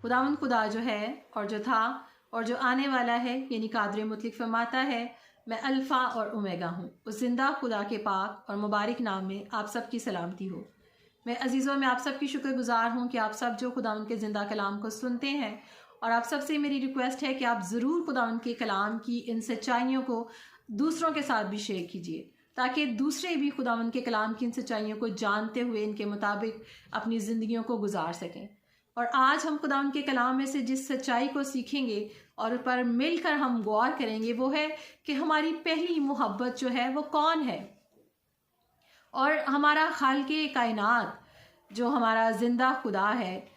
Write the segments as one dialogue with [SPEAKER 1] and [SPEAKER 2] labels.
[SPEAKER 1] खुदावंद खुदा जो है और जो था और जो आने वाला है, यानी कादर मुतलक फरमाता है, मैं अल्फ़ा और ओमेगा हूँ। उस जिंदा खुदा के पाक और मुबारक नाम में आप सब की सलामती हो। मैं अजीज़ों, मैं आप सब की शुक्रगुजार हूँ कि आप सब जो खुदावंद के ज़िंदा कलाम को सुनते हैं, और आप सब से मेरी रिक्वेस्ट है कि आप ज़रूर खुदावंद के कलाम की इन सच्चाइयों को दूसरों के साथ भी शेयर कीजिए, ताकि दूसरे भी खुदावंद के कलाम की इन सच्चाइयों को जानते हुए इनके मुताबिक अपनी ज़िंदगियों को गुजार सकें। और आज हम खुदावंद के कलाम में से जिस सच्चाई को सीखेंगे और उस पर मिलकर हम गौर करेंगे, वो है कि हमारी पहली मोहब्बत जो है वो कौन है। और हमारा खालिक़े कायनात जो हमारा ज़िंदा खुदा है,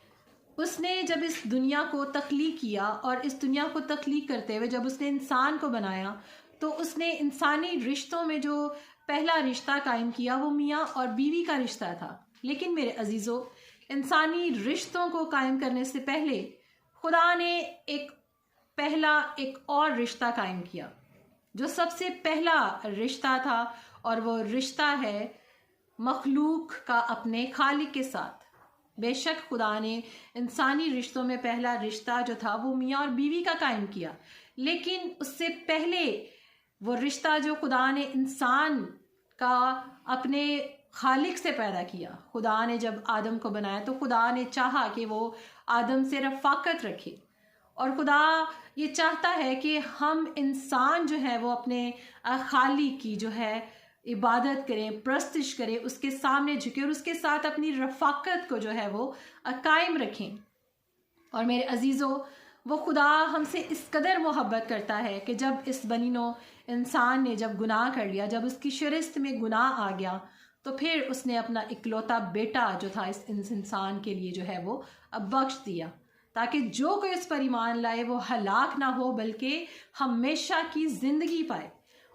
[SPEAKER 1] उसने जब इस दुनिया को तख्लीक किया और इस दुनिया को तख्लीक करते हुए जब उसने इंसान को बनाया, तो उसने इंसानी रिश्तों में जो पहला रिश्ता कायम किया वो मियाँ और बीवी का रिश्ता था। लेकिन मेरे अजीज़ों, इंसानी रिश्तों को कायम करने से पहले खुदा ने एक और रिश्ता कायम किया, जो सबसे पहला रिश्ता था, और वो रिश्ता है मखलूक का अपने खालिक के साथ। बेशक खुदा ने इंसानी रिश्तों में पहला रिश्ता जो था वो मियाँ और बीवी का कायम किया, लेकिन उससे पहले वो रिश्ता जो खुदा ने इंसान का अपने खालिक से पैदा किया। खुदा ने जब आदम को बनाया तो खुदा ने चाहा कि वो आदम से रफ़ाकत रखे, और खुदा ये चाहता है कि हम इंसान जो है वो अपने खालिक की जो है इबादत करें, प्रस्तिश करें, उसके सामने झुके और उसके साथ अपनी रफ़ाकत को जो है वो कायम रखें। और मेरे अजीज़ों, वो खुदा हमसे इस कदर मोहब्बत करता है कि जब इस बनीनो इंसान ने जब गुनाह कर लिया, जब उसकी शिरस्त में गुनाह आ गया, तो फिर उसने अपना इकलौता बेटा जो था इस इंसान के लिए जो है वो बख्श दिया, ताकि जो कोई इस पर ईमान लाए वो हलाक ना हो बल्कि हमेशा की ज़िंदगी पाए।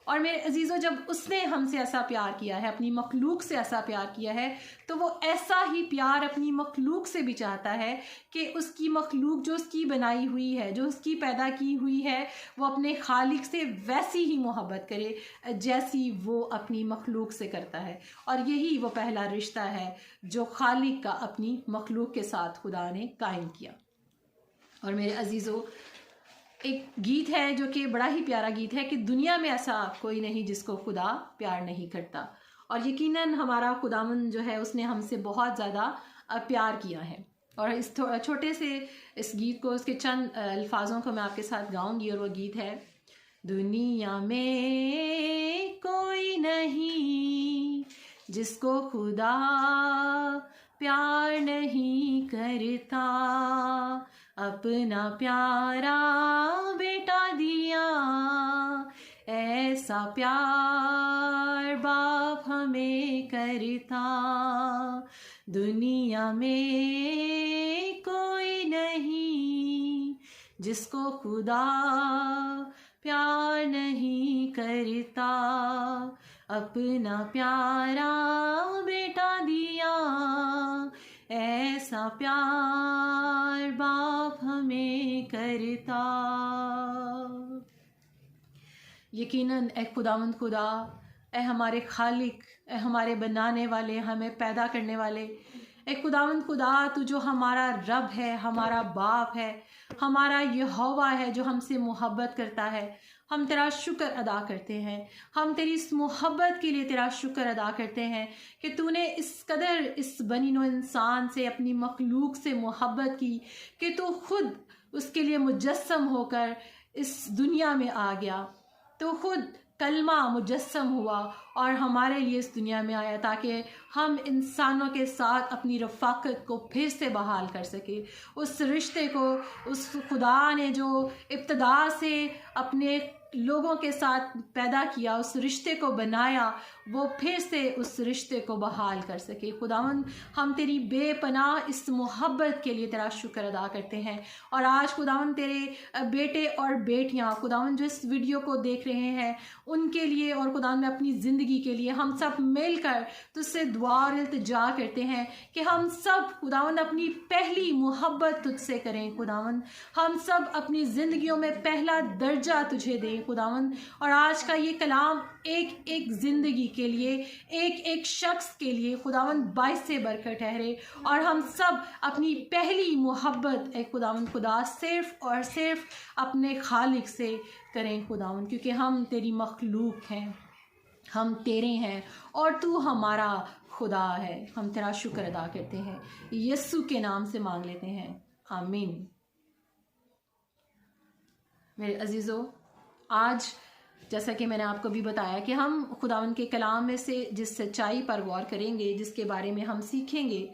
[SPEAKER 1] और मेरे अजीज़ों, जब उसने हमसे ऐसा प्यार किया है, अपनी मखलूक से ऐसा प्यार किया है, तो वो ऐसा ही प्यार अपनी मखलूक से भी चाहता है कि उसकी मखलूक जो उसकी बनाई हुई है, जो उसकी पैदा की हुई है, वो अपने खालिक से वैसी ही मोहब्बत करे जैसी वो अपनी मखलूक से करता है। और यही वो पहला रिश्ता है जो खालिक का अपनी मखलूक के साथ खुदा ने कायम किया। और मेरे अजीज़ों, एक गीत है जो कि बड़ा ही प्यारा गीत है कि दुनिया में ऐसा कोई नहीं जिसको खुदा प्यार नहीं करता। और यकीनन हमारा खुदावंद जो है उसने हमसे बहुत ज़्यादा प्यार किया है। और इस छोटे से इस गीत को, उसके चंद अल्फाजों को मैं आपके साथ गाऊंगी, और वो गीत है, दुनिया में कोई नहीं जिसको खुदा प्यार नहीं करता, अपना प्यारा बेटा दिया, ऐसा प्यार बाप हमें करता। दुनिया में कोई नहीं जिसको खुदा प्यार नहीं करता, अपना प्यारा बेटा दिया, ऐसा प्यार बाप हमें करता। यकीनन ए खुदावंद खुदा, ए हमारे खालिक, ए हमारे बनाने वाले, हमें पैदा करने वाले, ए खुदावंद खुदा, तू जो हमारा रब है, हमारा बाप है, हमारा यहोवा है जो हमसे मोहब्बत करता है, हम तेरा शुक्र अदा करते हैं। हम तेरी इस मोहब्बत के लिए तेरा शुक्र अदा करते हैं कि तूने इस कदर इस बनीनो इंसान से, अपनी मखलूक से मोहब्बत की कि तू खुद उसके लिए मुजस्सम होकर इस दुनिया में आ गया। तो खुद कलमा मुजस्सम हुआ और हमारे लिए इस दुनिया में आया, ताकि हम इंसानों के साथ अपनी रफ़ाकत को फिर से बहाल कर सके। उस रिश्ते को उस खुदा ने जो इब्तिदा से अपने लोगों के साथ पैदा किया, उस रिश्ते को बनाया, वो फिर से उस रिश्ते को बहाल कर सके। खुदावंद, हम तेरी बेपनाह इस मोहब्बत के लिए तेरा शुक्र अदा करते हैं। और आज खुदावंद, तेरे बेटे और बेटियां खुदावंद जो इस वीडियो को देख रहे हैं, उनके लिए और खुदावंद में अपनी ज़िंदगी के लिए हम सब मिलकर तुझसे दुआ और इल्तिजा करते हैं कि हम सब खुदावंद अपनी पहली मोहब्बत तुझसे करें। खुदावंद, हम सब अपनी ज़िंदगियों में पहला दर्जा तुझे दें खुदावंद। और आज का ये कलाम एक एक ज़िंदगी के लिए, एक एक शख्स के लिए खुदावंद बाइस से बढ़कर ठहरे और हम सब अपनी पहली मोहब्बत ए खुदावंद खुदा सिर्फ़ और सिर्फ अपने खालिक से करें खुदावंद, क्योंकि हम तेरी मखलूक हैं, हम तेरे हैं और तू हमारा खुदा है। हम तेरा शुक्र अदा करते हैं, यीशु के नाम से मांग लेते हैं, आमीन। मेरे अजीज़ों, आज जैसा कि मैंने आपको भी बताया कि हम खुदावंद के कलाम में से जिस सच्चाई पर गौर करेंगे, जिसके बारे में हम सीखेंगे,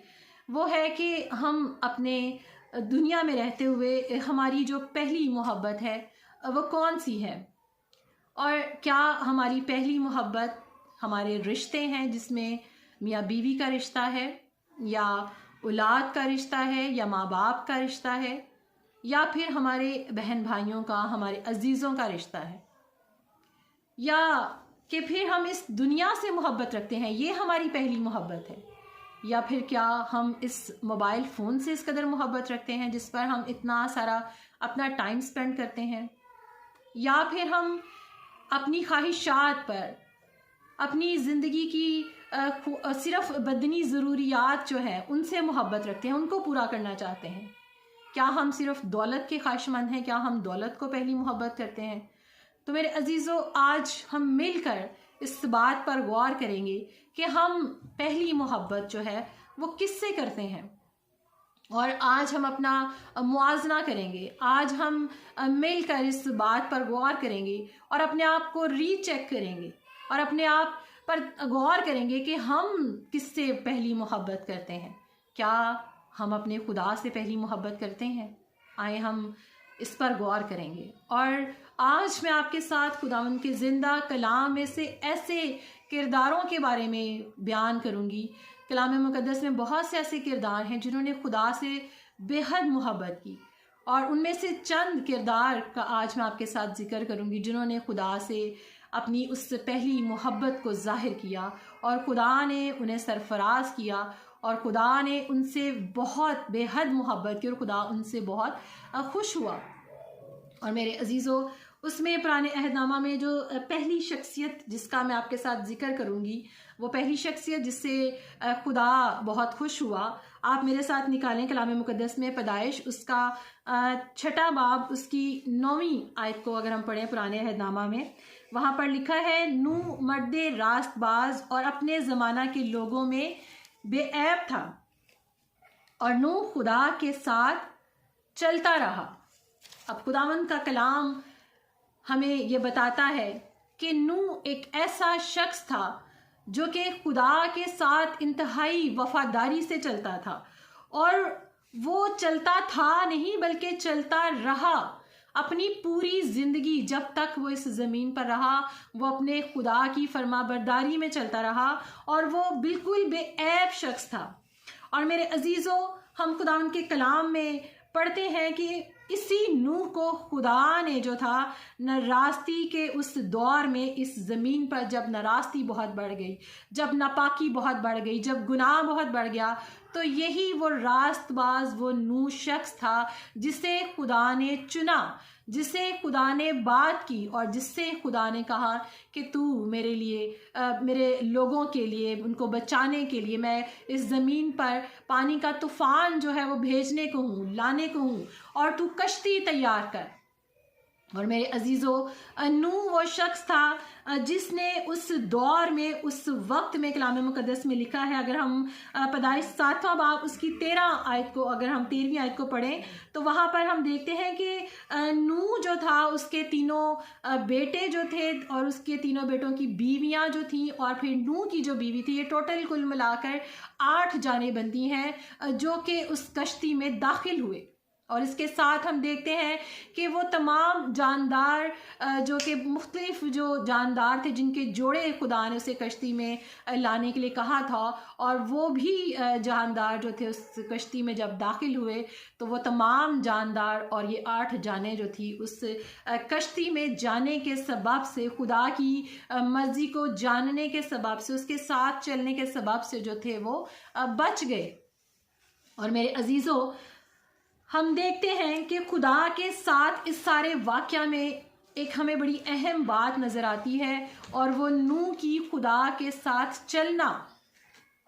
[SPEAKER 1] वो है कि हम अपने दुनिया में रहते हुए हमारी जो पहली मोहब्बत है वो कौन सी है, और क्या हमारी पहली मोहब्बत हमारे रिश्ते हैं, जिसमें मियाँ बीवी का रिश्ता है, या औलाद का रिश्ता है, या माँ बाप का रिश्ता है, या फिर हमारे बहन भाइयों का, हमारे अजीज़ों का रिश्ता है, या कि फिर हम इस दुनिया से मोहब्बत रखते हैं, ये हमारी पहली मोहब्बत है, या फिर क्या हम इस मोबाइल फ़ोन से इस कदर मोहब्बत रखते हैं जिस पर हम इतना सारा अपना टाइम स्पेंड करते हैं, या फिर हम अपनी ख्वाहिशात पर, अपनी ज़िंदगी की सिर्फ बदनी ज़रूरियात जो है उनसे मोहब्बत रखते हैं, उनको पूरा करना चाहते हैं। क्या हम सिर्फ दौलत के ख्वाहिशमंद हैं? क्या हम दौलत को पहली मोहब्बत करते हैं? तो मेरे अजीज़ों, आज हम मिलकर इस बात पर गौर करेंगे कि हम पहली मोहब्बत जो है वो किससे करते हैं, और आज हम अपना मुआजना करेंगे। आज हम मिलकर इस बात पर गौर करेंगे और अपने आप को रीचेक करेंगे और अपने आप पर गौर करेंगे कि हम किससे पहली मोहब्बत करते हैं। क्या हम अपने खुदा से पहली मोहब्बत करते हैं? आए हम इस पर गौर करेंगे। और आज मैं आपके साथ खुदावंद के ज़िंदा कलाम में से ऐसे किरदारों के बारे में बयान करूँगी। कलाम मुक़द्दस में बहुत से ऐसे किरदार हैं जिन्होंने खुदा से बेहद मोहब्बत की, और उनमें से चंद किरदार का आज मैं आपके साथ ज़िक्र करूँगी जिन्होंने खुदा से अपनी उस पहली मोहब्बत को ज़ाहिर किया, और खुदा ने उन्हें सरफराज किया, और खुदा ने उनसे बहुत बेहद मोहब्बत की, और खुदा उनसे बहुत खुश हुआ। और मेरे अजीज़ों, उसमें पुराने अहदनामा में जो पहली शख्सियत जिसका मैं आपके साथ ज़िक्र करूँगी, वो पहली शख्सियत जिससे खुदा बहुत खुश हुआ, आप मेरे साथ निकालें कलाम मुक़द्दस में पैदाइश उसका 6 बाब उसकी 9वीं आयत को अगर हम पढ़ें पुराने अहदनामा में, वहाँ पर लिखा है, नूह मर्दे रास्तबाज और अपने ज़माना के लोगों में बेऐब था, और नूह खुदा के साथ चलता रहा। अब खुदावंद का कलाम हमें ये बताता है कि नूह एक ऐसा शख्स था जो कि खुदा के साथ इंतहाई वफादारी से चलता था, और वो चलता था नहीं बल्कि चलता रहा। अपनी पूरी ज़िंदगी जब तक वो इस ज़मीन पर रहा, वो अपने खुदा की फरमाबरदारी में चलता रहा, और वो बिल्कुल बेऐब शख्स था। और मेरे अजीज़ों, हम खुदा के कलाम में पढ़ते हैं कि इसी नूह को खुदा ने जो था नाराज़गी के उस दौर में इस ज़मीन पर, जब नाराज़गी बहुत बढ़ गई, जब नापाकी बहुत बढ़ गई, जब गुनाह बहुत बढ़ गया, तो यही वो रास्तबाज, वो नूह शख्स था जिसे खुदा ने चुना, जिसे खुदा ने बात की, और जिससे खुदा ने कहा कि तू मेरे लिए, मेरे लोगों के लिए, उनको बचाने के लिए मैं इस ज़मीन पर पानी का तूफ़ान जो है वो भेजने को हूँ, लाने को हूँ, और तू कश्ती तैयार कर। और मेरे अजीज़ों, नूह वो शख्स था जिसने उस दौर में, उस वक्त में, कलाम मुक़द्दस में लिखा है, अगर हम पैदाइश 7वां बाब उसकी 13 आयत को, अगर हम 13वीं आयत को पढ़ें, तो वहाँ पर हम देखते हैं कि नूह जो था, उसके तीनों बेटे जो थे, और उसके तीनों बेटों की बीवियाँ जो थीं, और फिर नूह की जो बीवी थी, ये टोटल कुल मिलाकर 8 जाने बनती हैं जो कि उस कश्ती में दाखिल हुए। और इसके साथ हम देखते हैं कि वो तमाम जानदार जो कि मुख्तलिफ जो जानदार थे, जिनके जोड़े खुदा ने उसे कश्ती में लाने के लिए कहा था, और वो भी जानदार जो थे उस कश्ती में जब दाखिल हुए, तो वो तमाम जानदार और ये 8 जानें जो थी उस कश्ती में जाने के सबब से, खुदा की मर्ज़ी को जानने के सबब से, उसके साथ चलने के सबब से जो थे वो बच गए। और मेरे अजीज़ों, हम देखते हैं कि खुदा के साथ इस सारे वाक़या में एक हमें बड़ी अहम बात नज़र आती है, और वो नूह की खुदा के साथ चलना।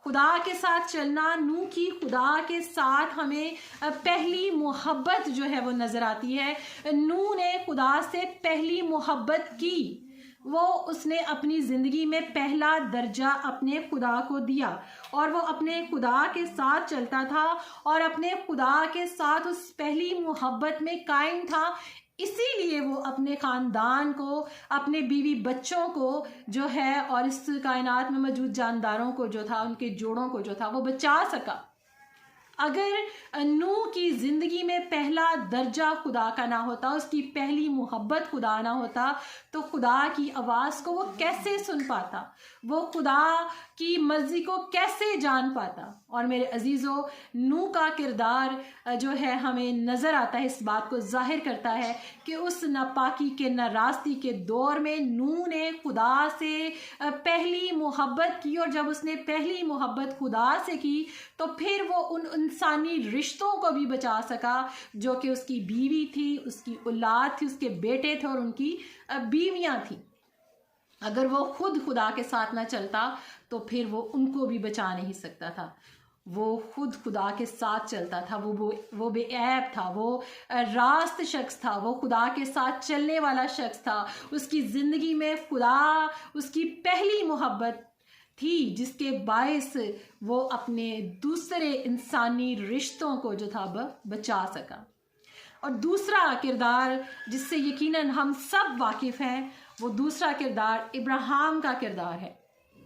[SPEAKER 1] खुदा के साथ चलना, नूह की खुदा के साथ हमें पहली मोहब्बत जो है वो नज़र आती है। नूह ने खुदा से पहली मोहब्बत की, वो उसने अपनी ज़िंदगी में पहला दर्जा अपने खुदा को दिया, और वो अपने खुदा के साथ चलता था और अपने खुदा के साथ उस पहली मोहब्बत में कायम था। इसीलिए वो अपने ख़ानदान को, अपने बीवी बच्चों को जो है, और इस कायनात में मौजूद जानदारों को जो था, उनके जोड़ों को जो था, वो बचा सका। अगर नूह की ज़िंदगी में पहला दर्जा खुदा का ना होता, उसकी पहली मोहब्बत खुदा ना होता, तो खुदा की आवाज़ को वो कैसे सुन पाता, वो खुदा की मर्ज़ी को कैसे जान पाता। और मेरे अजीज़ों, नूह का किरदार जो है हमें नज़र आता है, इस बात को ज़ाहिर करता है कि उस नापाकी के, नाराज़गी के दौर में नूह ने खुदा से पहली मोहब्बत की, और जब उसने पहली मोहब्बत खुदा से की तो फिर वो उन इंसानी रिश्तों को भी बचा सका जो कि उसकी बीवी थी, उसकी औलाद थी, उसके बेटे थे और उनकी बीवियां थी। अगर वो खुद खुदा के साथ ना चलता तो फिर वो उनको भी बचा नहीं सकता था। वो खुद खुदा के साथ चलता था, वो बेऐब था, वो रास्त शख्स था, वो खुदा के साथ चलने वाला शख्स था। उसकी ज़िंदगी में खुदा उसकी पहली मोहब्बत थी, जिसके बायस वो अपने दूसरे इंसानी रिश्तों को जो था बचा सका। और दूसरा किरदार जिससे यकीनन हम सब वाकिफ़ हैं, वो दूसरा किरदार इब्राहिम का किरदार है।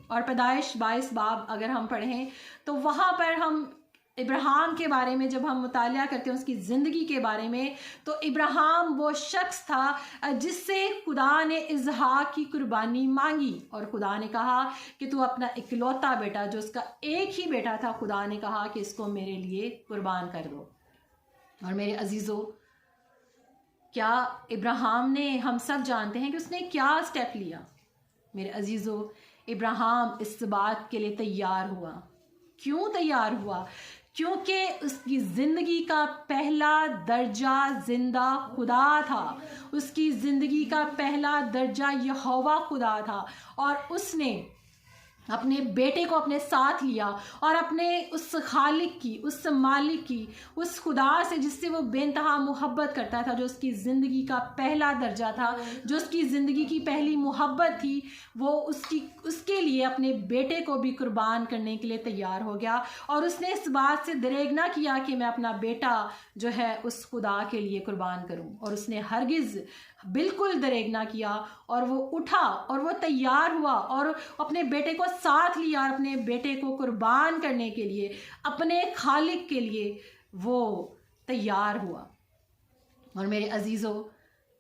[SPEAKER 1] और पैदाइश 22 बाब अगर हम पढ़ें तो वहाँ पर हम इब्राहिम के बारे में जब हम मुतालिया करते हैं, उसकी ज़िंदगी के बारे में, तो इब्राहिम वो शख्स था जिससे खुदा ने इसहाक की कुर्बानी मांगी, और खुदा ने कहा कि तू अपना इकलौता बेटा, जो उसका एक ही बेटा था, खुदा ने कहा कि इसको मेरे लिए कुर्बान कर दो। और मेरे अजीज़ों, क्या इब्राहिम ने, हम सब जानते हैं कि उसने क्या स्टेप लिया। मेरे अजीज़ों, इब्राहिम इस बात के लिए तैयार हुआ। क्यों तैयार हुआ? क्योंकि उसकी ज़िंदगी का पहला दर्जा जिंदा खुदा था, उसकी ज़िंदगी का पहला दर्जा यहोवा खुदा था, और उसने अपने बेटे को अपने साथ लिया और अपने उस खालिक की, उस मालिक की, उस खुदा से जिससे वो बेइंतहा मोहब्बत करता था, जो उसकी ज़िंदगी का पहला दर्जा था, जो उसकी ज़िंदगी की पहली मोहब्बत थी, वो उसके लिए अपने बेटे को भी कुर्बान करने के लिए तैयार हो गया। और उसने इस बात से दरेग ना किया कि मैं अपना बेटा जो है उस खुदा के लिए कुर्बान करूं, और उसने हरगिज़ बिल्कुल दरेग ना किया, और वो उठा और वो तैयार हुआ और अपने बेटे को साथ लिया, और अपने बेटे को कुर्बान करने के लिए, अपने खालिक के लिए वो तैयार हुआ। और मेरे अजीज़ों,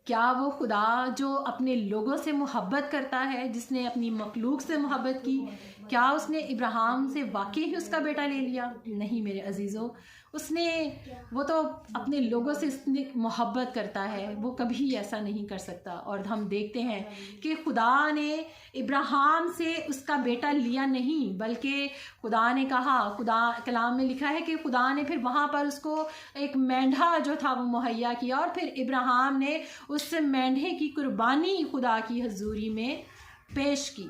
[SPEAKER 1] क्या वो खुदा जो अपने लोगों से मोहब्बत करता है, जिसने अपनी मखलूक से मोहब्बत की, क्या उसने इब्राहिम से वाकई ही उसका बेटा ले लिया? नहीं मेरे अजीज़ों, वो तो अपने लोगों से इतनी मोहब्बत करता है, वो कभी ऐसा नहीं कर सकता। और हम देखते हैं कि खुदा ने इब्राहिम से उसका बेटा लिया नहीं, बल्कि खुदा ने कहा, खुदा कलाम में लिखा है कि खुदा ने फिर वहाँ पर उसको एक मेंढा जो था वो मुहैया किया, और फिर इब्राहिम ने उस मेंढे की कुर्बानी खुदा की हजूरी में पेश की।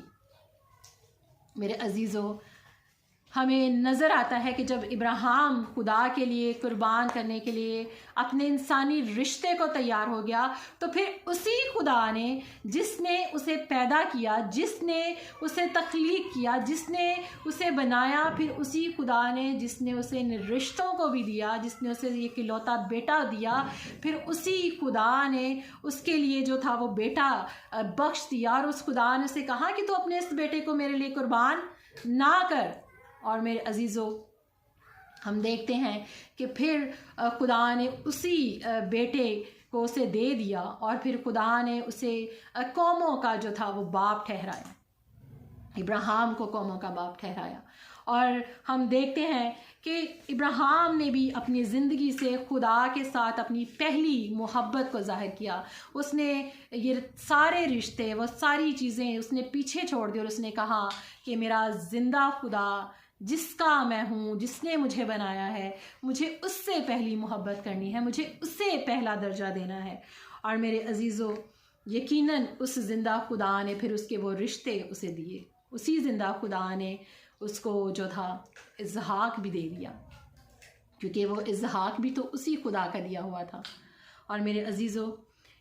[SPEAKER 1] मेरे अजीज़ों, हमें नज़र आता है कि जब इब्राहिम खुदा के लिए कुर्बान करने के लिए अपने इंसानी रिश्ते को तैयार हो गया, तो फिर उसी खुदा ने, जिसने उसे पैदा किया, जिसने उसे तख्लीक किया, जिसने उसे बनाया, फिर उसी खुदा ने जिसने उसे इन रिश्तों को भी दिया, जिसने उसे ये इकलौता बेटा दिया, फिर उसी खुदा ने उसके लिए जो था वो बेटा बख्श दिया। और उस खुदा ने उसे कहा कि तू अपने इस बेटे को मेरे लिए कुर्बान ना कर। और मेरे अजीज़ों, हम देखते हैं कि फिर खुदा ने उसी बेटे को उसे दे दिया, और फिर खुदा ने उसे कौमों का जो था वो बाप ठहराया, इब्राहिम को कौमों का बाप ठहराया। और हम देखते हैं कि इब्राहिम ने भी अपनी ज़िंदगी से खुदा के साथ अपनी पहली मोहब्बत को ज़ाहिर किया। उसने ये सारे रिश्ते, वो सारी चीज़ें उसने पीछे छोड़ दी, और उसने कहा कि मेरा ज़िंदा खुदा जिसका मैं हूँ, जिसने मुझे बनाया है, मुझे उससे पहली मोहब्बत करनी है, मुझे उससे पहला दर्जा देना है। और मेरे अजीज़ों, यकीनन उस ज़िंदा खुदा ने फिर उसके वो रिश्ते उसे दिए। उसी ज़िंदा खुदा ने उसको जो था इसहाक भी दे दिया, क्योंकि वो इसहाक भी तो उसी खुदा का दिया हुआ था। और मेरे अजीज़ों,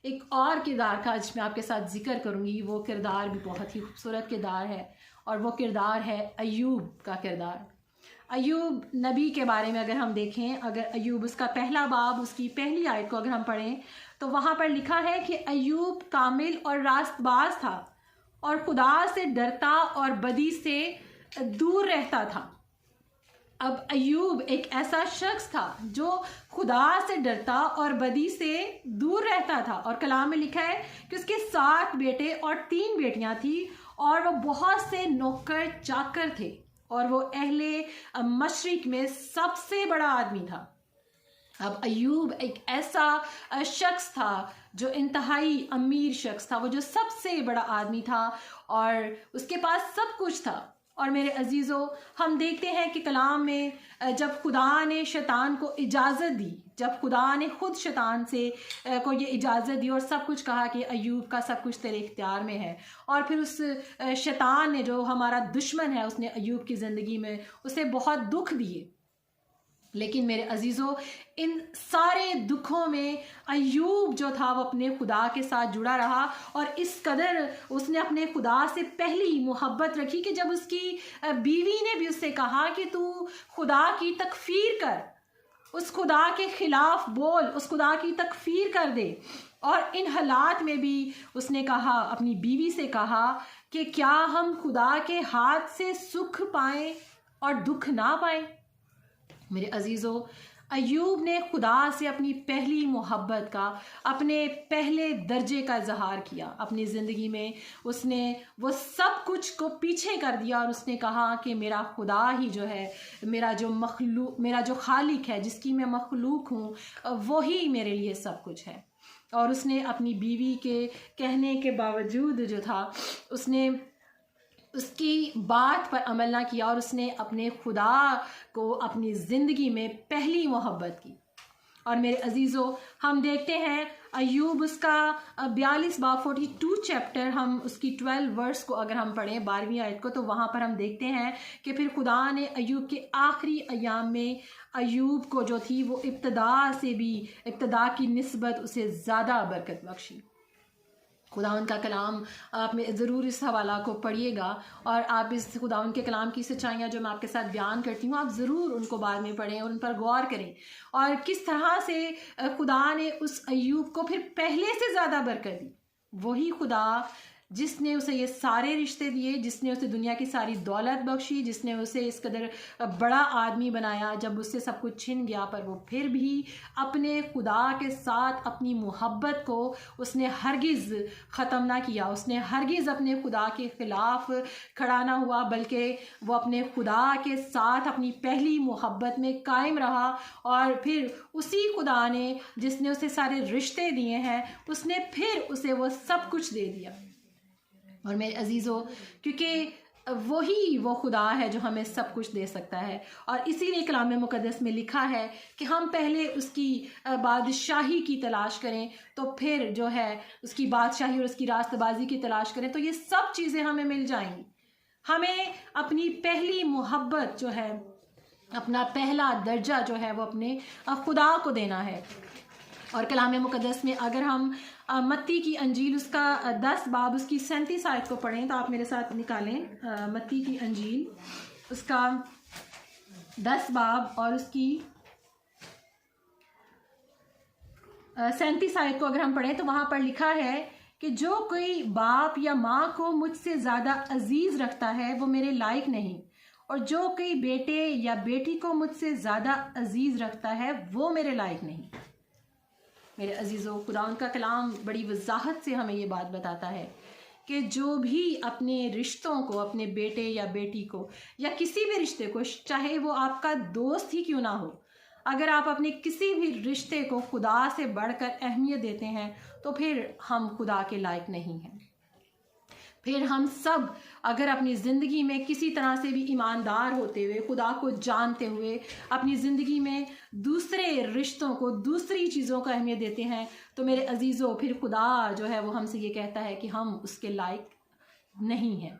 [SPEAKER 1] एक और किरदार का आज मैं आपके साथ ज़िक्र करूँगी। वो किरदार भी बहुत ही खूबसूरत किरदार है, और वो किरदार है अय्यूब का किरदार। अय्यूब नबी के बारे में अगर हम देखें, अगर अय्यूब उसका पहला बाब, उसकी पहली आयत को अगर हम पढ़ें, तो वहाँ पर लिखा है कि अय्यूब कामिल और रास्तबाज था और खुदा से डरता और बदी से दूर रहता था। अब अय्यूब एक ऐसा शख्स था जो खुदा से डरता और बदी से दूर रहता था, और कलाम में लिखा है कि उसके 7 बेटे और 3 बेटियां थी, और वो बहुत से नौकर चाकर थे, और वो अहले मशरिक में सबसे बड़ा आदमी था। अब अय्यूब एक ऐसा शख्स था जो इंतहाई अमीर शख्स था, वो जो सबसे बड़ा आदमी था, और उसके पास सब कुछ था। और मेरे अजीज़ों, हम देखते हैं कि कलाम में जब खुदा ने शैतान को इजाज़त दी, जब खुदा ने खुद शैतान से को ये इजाज़त दी और सब कुछ कहा कि अय्यूब का सब कुछ तेरे इख्तियार में है, और फिर उस शैतान ने, जो हमारा दुश्मन है, उसने अय्यूब की ज़िंदगी में उसे बहुत दुख दिए। लेकिन मेरे अजीज़ों, इन सारे दुखों में अय्यूब जो था वो अपने खुदा के साथ जुड़ा रहा, और इस कदर उसने अपने खुदा से पहली मोहब्बत रखी कि जब उसकी बीवी ने भी उससे कहा कि तू खुदा की तकफीर कर, उस खुदा के ख़िलाफ़ बोल, उस खुदा की तकफीर कर दे। और इन हालात में भी उसने कहा, अपनी बीवी से कहा कि क्या हम खुदा के हाथ से सुख पाएँ और दुख ना पाएँ। मेरे अजीज़ों, अय्यूब ने खुदा से अपनी पहली मोहब्बत का, अपने पहले दर्जे का इजहार किया अपनी ज़िंदगी में। उसने वो सब कुछ को पीछे कर दिया और उसने कहा कि मेरा खुदा ही जो है, मेरा जो खालिक है, जिसकी मैं मखलूक हूँ, वही मेरे लिए सब कुछ है। और उसने अपनी बीवी के कहने के बावजूद जो था, उसने उसकी बात पर अमल ना किया, और उसने अपने खुदा को अपनी ज़िंदगी में पहली मोहब्बत की। और मेरे अजीज़ों, हम देखते हैं अय्यूब उसका 42 बाब 42 चैप्टर, हम उसकी 12 वर्स को अगर हम पढ़ें, 12वीं आयत को, तो वहाँ पर हम देखते हैं कि फिर खुदा ने अय्यूब के आखिरी अयाम में अय्यूब को जो थी वो इब्तदा की निस्बत उसे ज़्यादा बरकत बख्शी। खुदा उनका कलाम आप में ज़रूर इस हवाला को पढ़िएगा, और आप इस खुदा उनके कलाम की सच्चाइयाँ जो मैं आपके साथ बयान करती हूँ, आप ज़रूर उनको बाद में पढ़ें और उन पर गौर करें, और किस तरह से खुदा ने उस अय्यूब को फिर पहले से ज़्यादा बरकत दी। वही खुदा जिसने उसे ये सारे रिश्ते दिए, जिसने उसे दुनिया की सारी दौलत बख्शी, जिसने उसे इस कदर बड़ा आदमी बनाया जब उससे सब कुछ छिन गया, पर वो फिर भी अपने खुदा के साथ अपनी मोहब्बत को उसने हरगिज़ ख़त्म ना किया। उसने हरगिज़ अपने खुदा के ख़िलाफ़ खड़ा ना हुआ, बल्कि वो अपने खुदा के साथ अपनी पहली मोहब्बत में कायम रहा। और फिर उसी खुदा ने जिसने उसे सारे रिश्ते दिए हैं, उसने फिर उसे वो सब कुछ दे दिया। और मेरे अजीज़ों, क्योंकि वही वो खुदा है जो हमें सब कुछ दे सकता है, और इसीलिए कलाम मुक़द्दस में लिखा है कि हम पहले उसकी बादशाही की तलाश करें, तो फिर जो है उसकी बादशाही और उसकी रास्तबाजी की तलाश करें, तो ये सब चीज़ें हमें मिल जाएंगी। हमें अपनी पहली मोहब्बत जो है, अपना पहला दर्जा जो है, वो अपने खुदा को देना है। और कलाम मुक़द्दस में अगर हम मत्ती की अंजील उसका 10 बाब उसकी 37 आयत को पढ़ें, तो आप मेरे साथ निकालें मत्ती की अंजील उसका 10 बाब और उसकी 37 आयत को अगर हम पढ़ें, तो वहाँ पर लिखा है कि जो कोई बाप या माँ को मुझसे ज़्यादा अजीज़ रखता है वो मेरे लायक नहीं, और जो कोई बेटे या बेटी को मुझसे ज़्यादा अजीज़ रखता है वो मेरे लायक नहीं। मेरे अजीज़ों, खुदा उनका कलाम बड़ी वजाहत से हमें ये बात बताता है कि जो भी अपने रिश्तों को, अपने बेटे या बेटी को या किसी भी रिश्ते को, चाहे वो आपका दोस्त ही क्यों ना हो, अगर आप अपने किसी भी रिश्ते को खुदा से बढ़कर अहमियत देते हैं, तो फिर हम खुदा के लायक नहीं हैं। फिर हम सब अगर अपनी ज़िंदगी में किसी तरह से भी ईमानदार होते हुए, खुदा को जानते हुए, अपनी ज़िंदगी में दूसरे रिश्तों को, दूसरी चीज़ों को अहमियत देते हैं, तो मेरे अजीज़ों फिर खुदा जो है वो हमसे ये कहता है कि हम उसके लायक नहीं हैं।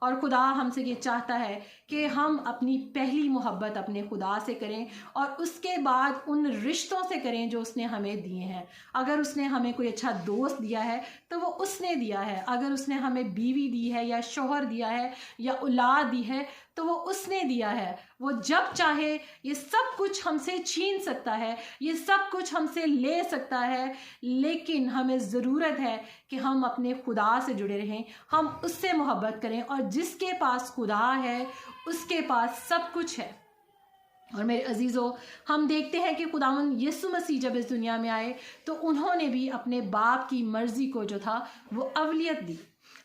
[SPEAKER 1] और खुदा हमसे ये चाहता है कि हम अपनी पहली मोहब्बत अपने खुदा से करें और उसके बाद उन रिश्तों से करें जो उसने हमें दिए हैं। अगर उसने हमें कोई अच्छा दोस्त दिया है तो वो उसने दिया है, अगर उसने हमें बीवी दी है या शौहर दिया है या औलाद दी है तो वो उसने दिया है। वो जब चाहे ये सब कुछ हमसे छीन सकता है, ये सब कुछ हमसे ले सकता है, लेकिन हमें ज़रूरत है कि हम अपने खुदा से जुड़े रहें, हम उससे मोहब्बत करें। और जिसके पास खुदा है उसके पास सब कुछ है। और मेरे अजीज़ों, हम देखते हैं कि खुदावंद यीशु मसीह जब इस दुनिया में आए तो उन्होंने भी अपने बाप की मर्ज़ी को जो था वो अवलियत दी।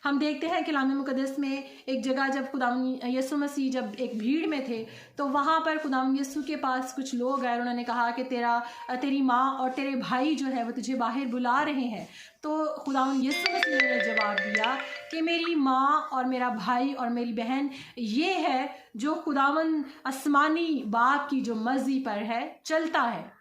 [SPEAKER 1] हम देखते हैं कलाम मुक़द्दस में एक जगह जब खुदावंद यीशु मसीह जब एक भीड़ में थे तो वहाँ पर खुदावंद यीशु के पास कुछ लोग आए और उन्होंने कहा कि तेरी माँ और तेरे भाई जो है वो तुझे बाहर बुला रहे हैं। तो खुदावंद यीशु मसीह ने जवाब दिया कि मेरी माँ और मेरा भाई और मेरी बहन ये है जो खुदावंद आसमानी बाप की जो मर्ज़ी पर है चलता है।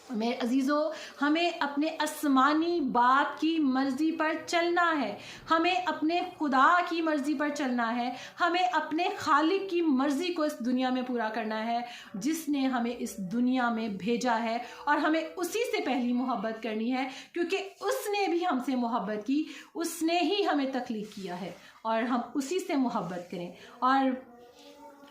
[SPEAKER 1] मेरे अजीज़ों, हमें अपने आसमानी बाप की मर्ज़ी पर चलना है, हमें अपने खुदा की मर्ज़ी पर चलना है, हमें अपने खालिक की मर्ज़ी को इस दुनिया में पूरा करना है जिसने हमें इस दुनिया में भेजा है। और हमें उसी से पहली मोहब्बत करनी है क्योंकि उसने भी हमसे मोहब्बत की, उसने ही हमें तख्लीक किया है और हम उसी से मोहब्बत करें। और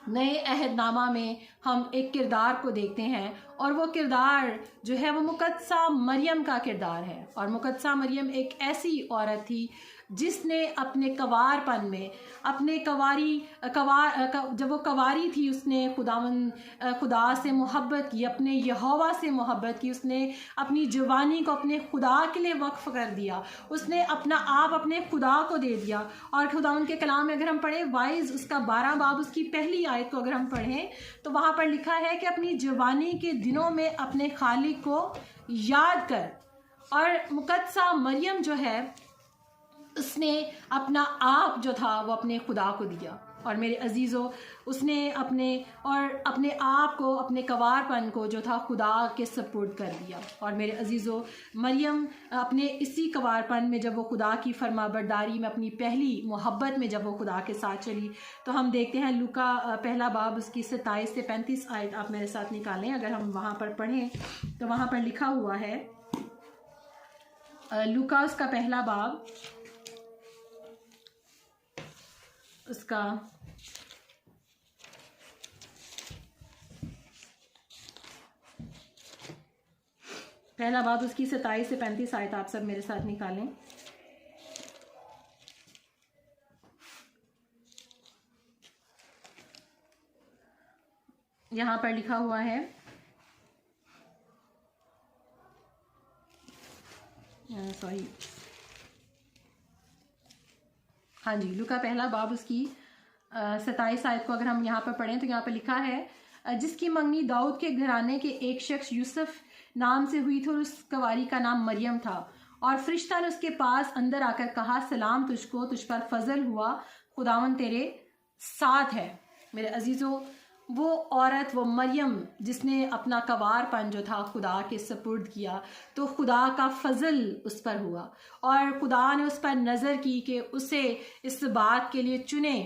[SPEAKER 1] नए अहदनामा में हम एक किरदार को देखते हैं और वो किरदार जो है वो मुक़द्दसा मरियम का किरदार है। और मुक़द्दसा मरियम एक ऐसी औरत थी जिसने अपने कवारपन में, अपने जब वो कवारी थी उसने खुदा से मोहब्बत की, अपने यहोवा से मोहब्बत की, उसने अपनी जवानी को अपने खुदा के लिए वक्फ कर दिया, उसने अपना आप अपने खुदा को दे दिया। और खुदावंद के कलाम में अगर हम पढ़ें वाइज उसका 12 बाब उसकी पहली आयत को अगर हम पढ़ें तो वहाँ पर लिखा है कि अपनी जवानी के दिनों में अपने खालिक को याद कर। और मुक़द्दसा मरियम जो है उसने अपना आप जो था वो अपने खुदा को दिया। और मेरे अजीज़ों, उसने अपने आप को, अपने कवारपन को जो था खुदा के सपुर्द कर दिया। और मेरे अजीज़ों, मरियम अपने इसी कवारपन में जब वो खुदा की फरमाबरदारी में, अपनी पहली मोहब्बत में जब वो खुदा के साथ चली, तो हम देखते हैं लूका पहला बाब उसकी 27 से 35 आयत आप मेरे साथ निकालें। अगर हम वहाँ पर पढ़ें तो वहाँ पर लिखा हुआ है, लूका उसका पहला बाब उसका पहला बाब उसकी 27 से 35 आयत आप सब मेरे साथ निकालें। यहाँ पर लिखा हुआ है, सॉरी, हाँ जी, लूका पहला बाब उसकी 27 आयत को अगर हम यहाँ पर पढ़ें तो यहाँ पर लिखा है, जिसकी मंगनी दाऊद के घराने के एक शख्स यूसुफ नाम से हुई थी और उस कवारी का नाम मरियम था। और फरिश्ता ने उसके पास अंदर आकर कहा, सलाम तुझको, तुझ पर फजल हुआ, खुदावन तेरे साथ है। मेरे अजीज़ों, वो औरत, वो मरियम जिसने अपना कवारपन जो था खुदा के सपुर्द किया, तो खुदा का फजल उस पर हुआ और खुदा ने उस पर नज़र की कि उसे इस बात के लिए चुने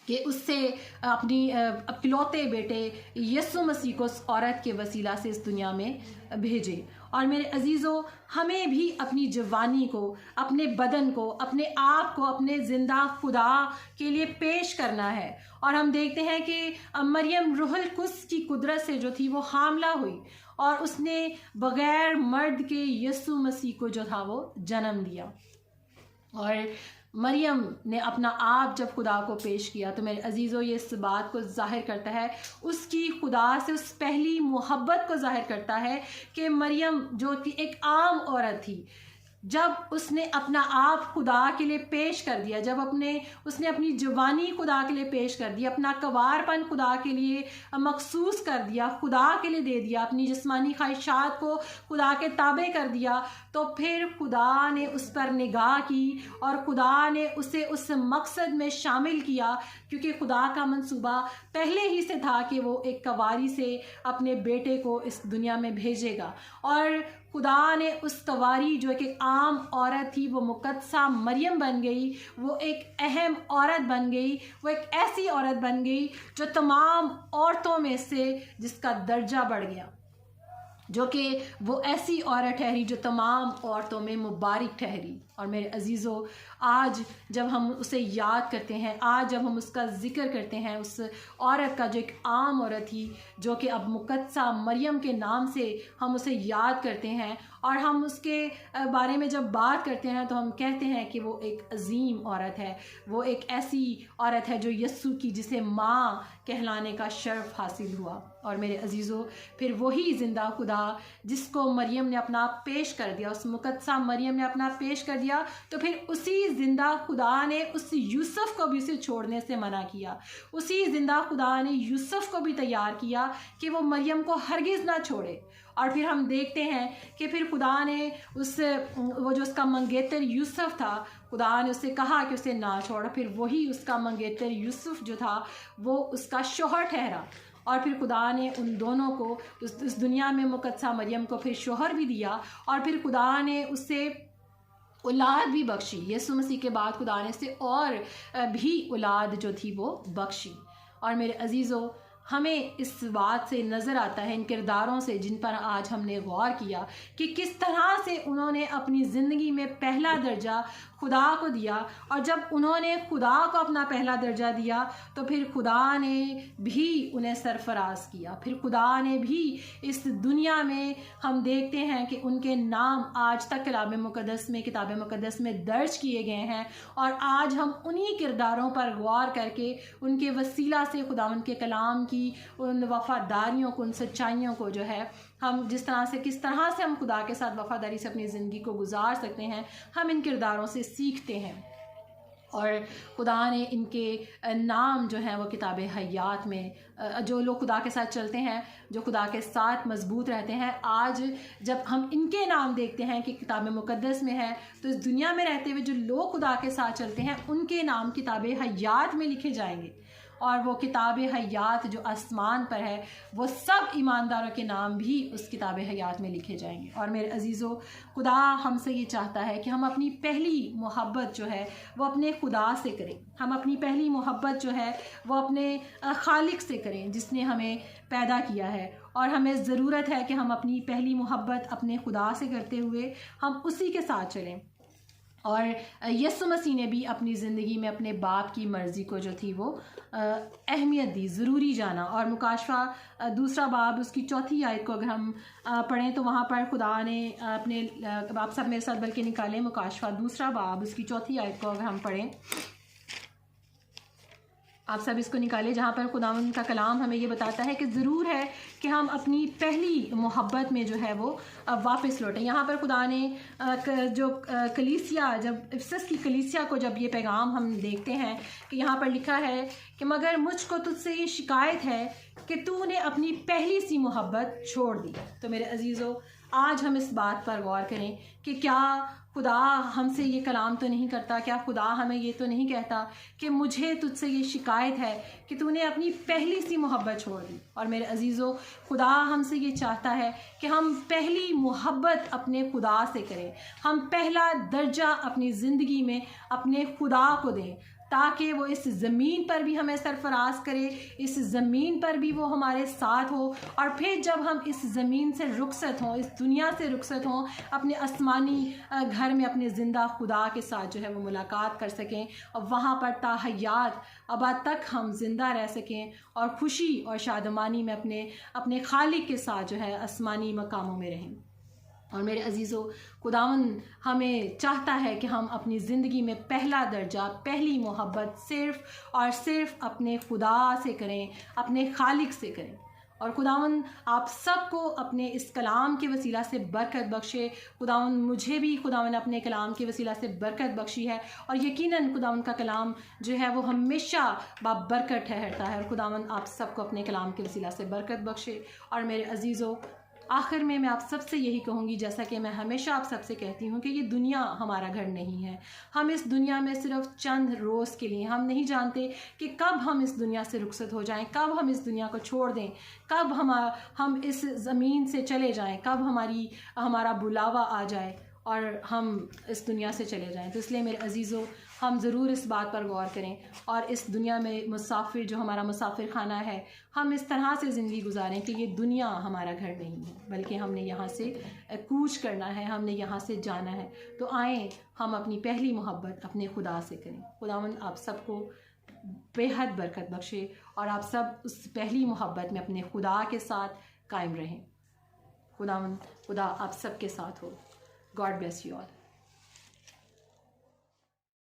[SPEAKER 1] कि उससे अपनी इकलौते बेटे यीशु मसीह को उस औरत के वसीला से इस दुनिया में भेजे। और मेरे अजीज़ों, हमें भी अपनी जवानी को, अपने बदन को, अपने आप को अपने ज़िंदा खुदा के लिए पेश करना है। और हम देखते हैं कि मरियम रूहुल कुद्स की कुदरत से जो थी वो हामला हुई और उसने बग़ैर मर्द के यीशु मसीह को जो था वो जन्म दिया। और मरियम ने अपना आप जब खुदा को पेश किया तो मेरे अजीज़ों, ये इस बात को ज़ाहिर करता है, उसकी खुदा से उस पहली मोहब्बत को ज़ाहिर करता है कि मरियम जो कि एक आम औरत थी, जब उसने अपना आप खुदा के लिए पेश कर दिया, जब उसने अपनी जवानी खुदा के लिए पेश कर दी, अपना कवारपन खुदा के लिए मखसूस कर दिया, खुदा के लिए दे दिया, अपनी जिस्मानी ख्वाहिशात को खुदा के ताबे कर दिया, तो फिर खुदा ने उस पर निगाह की और खुदा ने उसे उस मकसद में शामिल किया, क्योंकि खुदा का मंसूबा पहले ही से था कि वो एक कवारी से अपने बेटे को इस दुनिया में भेजेगा। और खुदा ने उस कवारी जो एक आम औरत थी वो मुकद्दसा मरियम बन गई, वो एक अहम औरत बन गई, वो एक ऐसी औरत बन गई जो तमाम औरतों में से जिसका दर्जा बढ़ गया, जो कि वो ऐसी औरत ठहरी जो तमाम औरतों में मुबारक ठहरी। और मेरे अजीज़ों, आज जब हम उसे याद करते हैं, आज जब हम उसका ज़िक्र करते हैं, उस औरत का जो एक आम औरत थी, जो कि अब मुकद्दसा मरियम के नाम से हम उसे याद करते हैं, और हम उसके बारे में जब बात करते हैं तो हम कहते हैं कि वो एक अजीम औरत है, वो एक ऐसी औरत है जो यस्सु की, जिसे माँ कहलाने का शर्फ हासिल हुआ। और मेरे अजीज़ों, फिर वही ज़िंदा खुदा जिसको मरियम ने अपना पेश कर दिया, उस मुकद्दसा मरियम ने अपना पेश कर दिया, तो फिर उसी ज़िंदा खुदा ने उस यूसुफ को भी उसे छोड़ने से मना किया। उसी ज़िंदा खुदा ने यूसुफ को भी तैयार किया कि वो मरियम को हरगिज़ ना छोड़े। और फिर हम देखते हैं कि फिर खुदा ने वो जो उसका मंगेतर यूसुफ था, खुदा ने उससे कहा कि उसे ना छोड़। फिर वही उसका मंगेतर यूसुफ जो था वो उसका शोहर ठहरा, और फिर खुदा ने उन दोनों को उस दुनिया में मुकद्दसा मरियम को फिर शोहर भी दिया, और फिर खुदा ने उससे औलाद भी बख्शी। यीशु मसीह के बाद खुदा ने से और भी औलाद जो थी वो बख्शी। और मेरे अजीज़ों, हमें इस बात से नज़र आता है, इन किरदारों से जिन पर आज हमने गौर किया, कि किस तरह से उन्होंने अपनी ज़िंदगी में पहला दर्जा खुदा को दिया, और जब उन्होंने खुदा को अपना पहला दर्जा दिया तो फिर खुदा ने भी उन्हें सरफराज किया। फिर खुदा ने भी इस दुनिया में, हम देखते हैं कि उनके नाम आज तक किताब मुक़द्दस में दर्ज किए गए हैं, और आज हम उन्हीं किरदारों पर गौर करके उनके वसीला से खुदावंद के कलाम की उन वफ़ादारियों को, उन सच्चाइयों को जो है, हम किस तरह से हम खुदा के साथ वफ़ादारी से अपनी ज़िंदगी को गुजार सकते हैं, हम इन किरदारों से सीखते हैं। और खुदा ने इनके नाम जो हैं वो किताब हयात में, जो लोग खुदा के साथ चलते हैं, जो खुदा के साथ मजबूत रहते हैं, आज जब हम इनके नाम देखते हैं कि किताब मुक़द्दस में है, तो इस दुनिया में रहते हुए जो लोग खुदा के साथ चलते हैं उनके नाम किताब हयात में लिखे जाएंगे। और वो किताब हयात जो आसमान पर है, वो सब ईमानदारों के नाम भी उस किताब हयात में लिखे जाएंगे। और मेरे अजीज़ों, खुदा हमसे ये चाहता है कि हम अपनी पहली मोहब्बत जो है वो अपने खुदा से करें। हम अपनी पहली मोहब्बत जो है वो अपने खालिक से करें, जिसने हमें पैदा किया है। और हमें ज़रूरत है कि हम अपनी पहली मोहब्बत अपने खुदा से करते हुए हम उसी के साथ चलें। और यीशु मसीह ने भी अपनी ज़िंदगी में अपने बाप की मर्ज़ी को जो थी वो अहमियत दी, ज़रूरी जाना। और मुकाशफा दूसरा बाब उसकी चौथी आयत को अगर हम पढ़ें तो वहाँ पर खुदा ने अपने, आप सब मेरे साथ बल्कि निकालें, मुकाशफा दूसरा बाब उसकी चौथी आयत को अगर हम पढ़ें, आप सब इसको निकालें, जहाँ पर खुदावंद का कलाम हमें ये बताता है कि ज़रूर है कि हम अपनी पहली मोहब्बत में जो है वो वापस लौटें। यहाँ पर खुदा ने जो कलीसिया, जब इफसस की कलीसिया को जब ये पैगाम हम देखते हैं कि यहाँ पर लिखा है कि मगर मुझको तुझसे ये शिकायत है कि तूने अपनी पहली सी मोहब्बत छोड़ दी। तो मेरे अजीज़ों, आज हम इस बात पर गौर करें कि क्या खुदा हमसे ये कलाम तो नहीं करता, क्या खुदा हमें ये तो नहीं कहता कि मुझे तुझसे ये शिकायत है कि तूने अपनी पहली सी मोहब्बत छोड़ दी। और मेरे अजीज़ों, खुदा हमसे ये चाहता है कि हम पहली मोहब्बत अपने खुदा से करें, हम पहला दर्जा अपनी ज़िंदगी में अपने खुदा को दें, ताकि वो इस ज़मीन पर भी हमें सरफराज करे, इस ज़मीन पर भी वो हमारे साथ हो। और फिर जब हम इस ज़मीन से रुखसत हों, इस दुनिया से रुखसत हों, अपने आसमानी घर में अपने ज़िंदा खुदा के साथ जो है वो मुलाकात कर सकें, और वहाँ पर ताहयात अबाद तक हम ज़िंदा रह सकें और खुशी और शादमानी में अपने खालिक के साथ जो है आसमानी मकामों में रहें। और मेरे अजीज़ों, खुदावंद हमें चाहता है कि हम अपनी ज़िंदगी में पहला दर्जा, पहली मोहब्बत सिर्फ़ और सिर्फ अपने खुदा से करें, अपने खालिक से करें। और खुदावन आप सबको अपने इस कलाम के वसीला से बरकत बख्शे। खुदावन मुझे भी खुदावन अपने कलाम के वसीला से बरकत बख्शी है, और यकीनन खुदावन का कलाम जो है वो हमेशा बाबरकत ठहरता है। और खुदावन आप सबको अपने कलाम के वसीला से बरकत बख्शे। और मेरे अजीज़ों, आखिर में मैं आप सबसे यही कहूँगी, जैसा कि मैं हमेशा आप सबसे कहती हूँ, कि ये दुनिया हमारा घर नहीं है। हम इस दुनिया में सिर्फ चंद रोज़ के लिए, हम नहीं जानते कि कब हम इस दुनिया से रुखसत हो जाएं, कब हम इस दुनिया को छोड़ दें, कब हम इस ज़मीन से चले जाएं, कब हमारा बुलावा आ जाए और हम इस दुनिया से चले जाएं। तो इसलिए मेरे अजीज़ों, हम ज़रूर इस बात पर गौर करें और इस दुनिया में मुसाफिर, जो हमारा मुसाफिर खाना है, हम इस तरह से ज़िंदगी गुजारें कि ये दुनिया हमारा घर नहीं है, बल्कि हमने यहाँ से कूच करना है, हमने यहाँ से जाना है। तो आएँ हम अपनी पहली मोहब्बत अपने खुदा से करें। खुदावन आप सबको बेहद बरकत बख्शे और आप सब उस पहली मोहब्बत में अपने खुदा के साथ कायम रहें। खुदा आप सबके साथ हो। God bless you all.